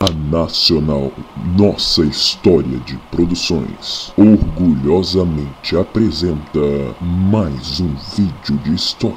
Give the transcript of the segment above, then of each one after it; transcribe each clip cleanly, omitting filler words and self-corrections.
A Nacional Nossa História de Produções orgulhosamente apresenta mais um vídeo de história.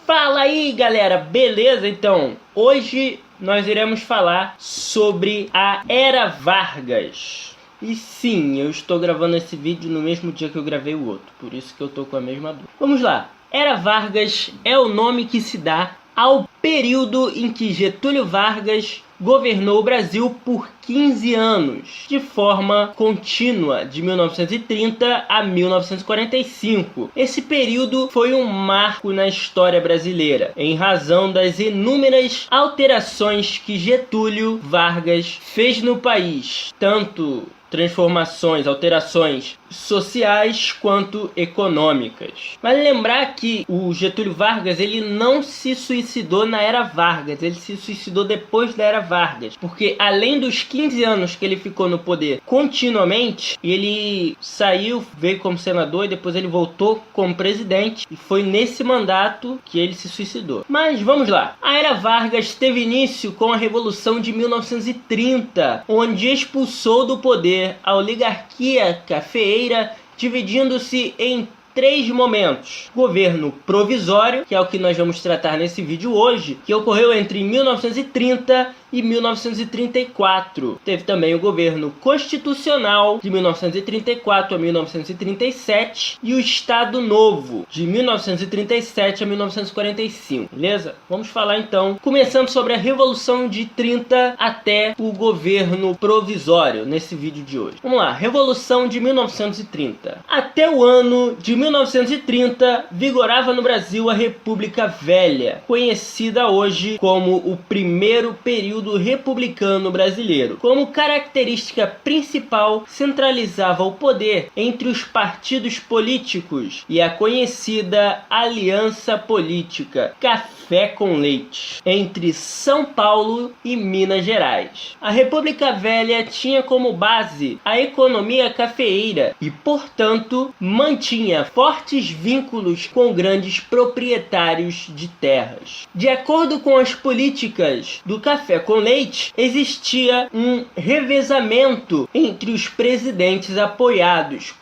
Fala aí galera, beleza? Então, hoje nós iremos falar sobre a Era Vargas. E sim, eu estou gravando esse vídeo no mesmo dia que eu gravei o outro, por isso que eu tô com a mesma dúvida. Vamos lá, Era Vargas é o nome que se dá ao período em que Getúlio Vargas governou o Brasil por 15 anos, de forma contínua, de 1930 a 1945. Esse período foi um marco na história brasileira, em razão das inúmeras alterações que Getúlio Vargas fez no país, tanto transformações, alterações sociais quanto econômicas. Vale lembrar que o Getúlio Vargas ele não se suicidou na Era Vargas, ele se suicidou depois da Era Vargas, porque além dos 15 anos que ele ficou no poder continuamente, ele saiu, veio como senador e depois ele voltou como presidente, e foi nesse mandato que ele se suicidou. Mas vamos lá. A Era Vargas teve início com a Revolução de 1930, onde expulsou do poder a oligarquia cafeeira, dividindo-se em 3 momentos. Governo provisório, que é o que nós vamos tratar nesse vídeo hoje, que ocorreu entre 1930 e 1934. Teve também o governo constitucional, de 1934 a 1937, e o Estado Novo, de 1937 a 1945, beleza? Vamos falar então, começando sobre a Revolução de 30 até o governo provisório, nesse vídeo de hoje. Vamos lá, Revolução de 1930. Até o ano de 1930, vigorava no Brasil a República Velha, conhecida hoje como o primeiro período republicano brasileiro. Como característica principal, centralizava o poder entre os partidos políticos e a conhecida aliança política Café com Leite entre São Paulo e Minas Gerais. A República Velha tinha como base a economia cafeeira e, portanto, mantinha fortes vínculos com grandes proprietários de terras. De acordo com as políticas do Café com Leite, existia um revezamento entre os presidentes apoiados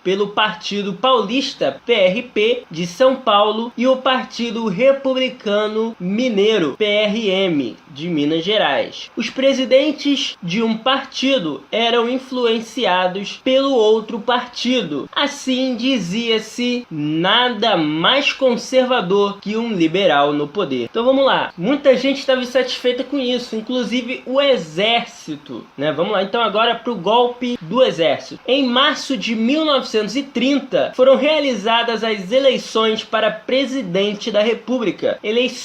pelo Partido Paulista, PRP, de São Paulo, e o Partido Republicano Mineiro, PRM, de Minas Gerais. Os presidentes de um partido eram influenciados pelo outro partido. Assim, dizia-se nada mais conservador que um liberal no poder. Então vamos lá, muita gente estava insatisfeita com isso, inclusive o exército, né? Vamos lá então agora para o golpe do exército. Em março de 1930 foram realizadas as eleições para presidente da República. Eleição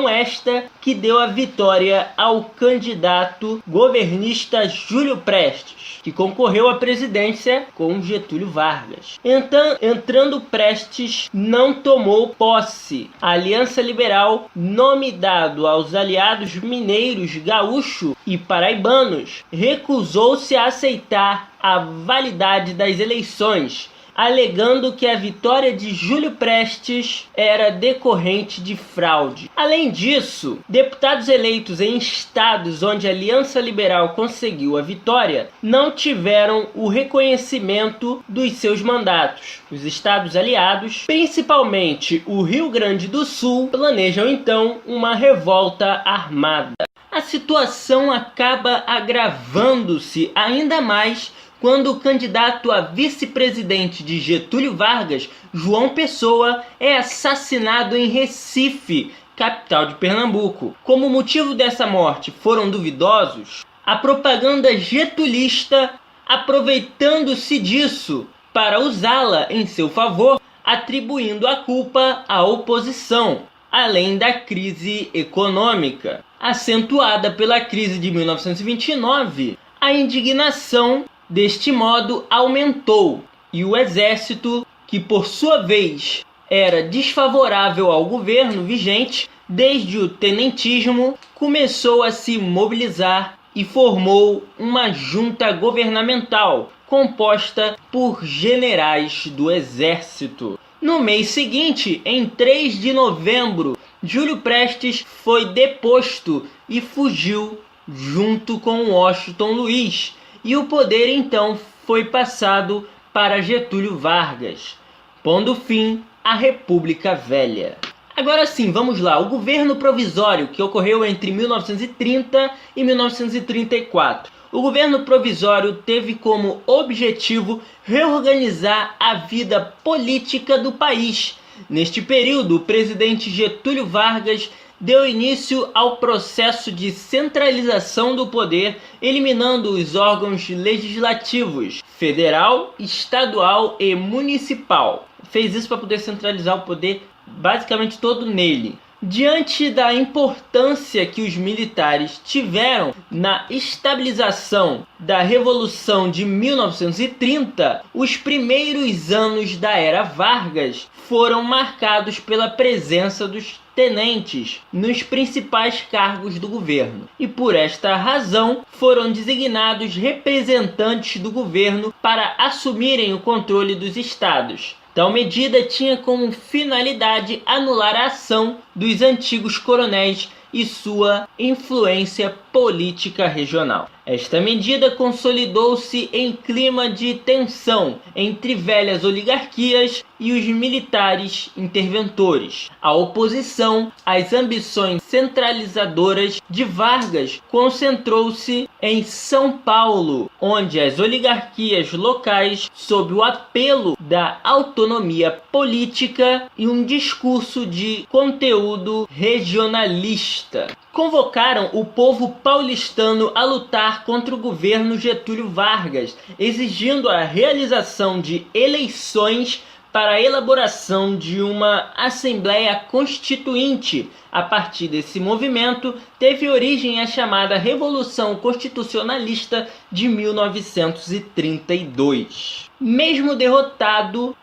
esta que deu a vitória ao candidato governista Júlio Prestes, que concorreu à presidência com Getúlio Vargas. Então, entrando Prestes, não tomou posse. A Aliança Liberal, nome dado aos aliados mineiros, gaúcho e paraibanos, recusou-se a aceitar a validade das eleições, alegando que a vitória de Júlio Prestes era decorrente de fraude. Além disso, deputados eleitos em estados onde a Aliança Liberal conseguiu a vitória não tiveram o reconhecimento dos seus mandatos. Os estados aliados, principalmente o Rio Grande do Sul, planejam então uma revolta armada. A situação acaba agravando-se ainda mais quando o candidato a vice-presidente de Getúlio Vargas, João Pessoa, é assassinado em Recife, capital de Pernambuco. Como o motivo dessa morte foram duvidosos, a propaganda getulista, aproveitando-se disso para usá-la em seu favor, atribuindo a culpa à oposição, além da crise econômica. Acentuada pela crise de 1929, a indignação deste modo aumentou, e o exército, que por sua vez era desfavorável ao governo vigente desde o tenentismo, começou a se mobilizar e formou uma junta governamental composta por generais do exército. No mês seguinte, em 3 de novembro Júlio Prestes foi deposto e fugiu junto com Washington Luiz, e o poder então foi passado para Getúlio Vargas, pondo fim à República Velha. Agora sim, vamos lá. O governo provisório, que ocorreu entre 1930 e 1934. O governo provisório teve como objetivo reorganizar a vida política do país. Neste período, o presidente Getúlio Vargas deu início ao processo de centralização do poder, eliminando os órgãos legislativos, federal, estadual e municipal. Fez isso para poder centralizar o poder basicamente todo nele. Diante da importância que os militares tiveram na estabilização da Revolução de 1930, os primeiros anos da Era Vargas foram marcados pela presença dos tenentes nos principais cargos do governo, e por esta razão foram designados representantes do governo para assumirem o controle dos estados. Tal medida tinha como finalidade anular a ação dos antigos coronéis e sua influência política regional. Esta medida consolidou-se em clima de tensão entre velhas oligarquias e os militares interventores. A oposição às ambições centralizadoras de Vargas concentrou-se em São Paulo, onde as oligarquias locais, sob o apelo da autonomia política e um discurso de conteúdo regionalista, convocaram o povo paulistano a lutar contra o governo Getúlio Vargas, exigindo a realização de eleições para a elaboração de uma Assembleia Constituinte. A partir desse movimento, teve origem a chamada Revolução Constitucionalista de 1932. Mesmo derrotando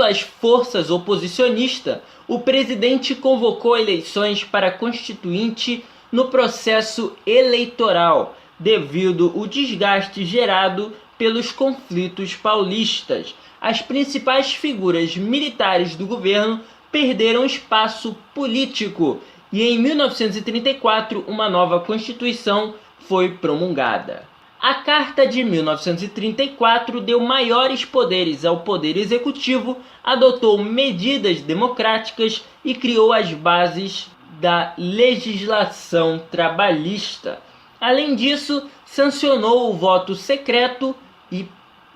as forças oposicionistas, o presidente convocou eleições para a Constituinte no processo eleitoral, devido ao desgaste gerado pelos conflitos paulistas. As principais figuras militares do governo perderam espaço político e em 1934 uma nova Constituição foi promulgada. A Carta de 1934 deu maiores poderes ao Poder Executivo, adotou medidas democráticas e criou as bases da legislação trabalhista. Além disso, sancionou o voto secreto e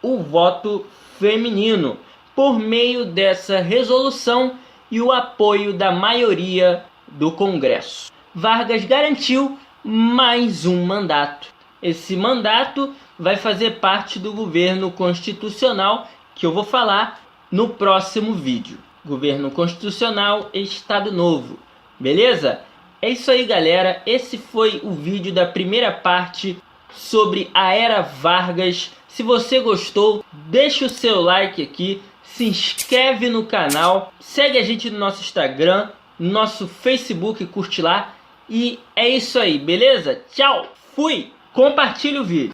o voto feminino, por meio dessa resolução e o apoio da maioria do Congresso. Vargas garantiu mais um mandato. Esse mandato vai fazer parte do governo constitucional, que eu vou falar no próximo vídeo. Governo Constitucional e Estado Novo. Beleza? É isso aí, galera. Esse foi o vídeo da primeira parte sobre a Era Vargas. Se você gostou, deixa o seu like aqui, se inscreve no canal, segue a gente no nosso Instagram, no nosso Facebook, curte lá. E é isso aí, beleza? Tchau, fui! Compartilhe o vídeo.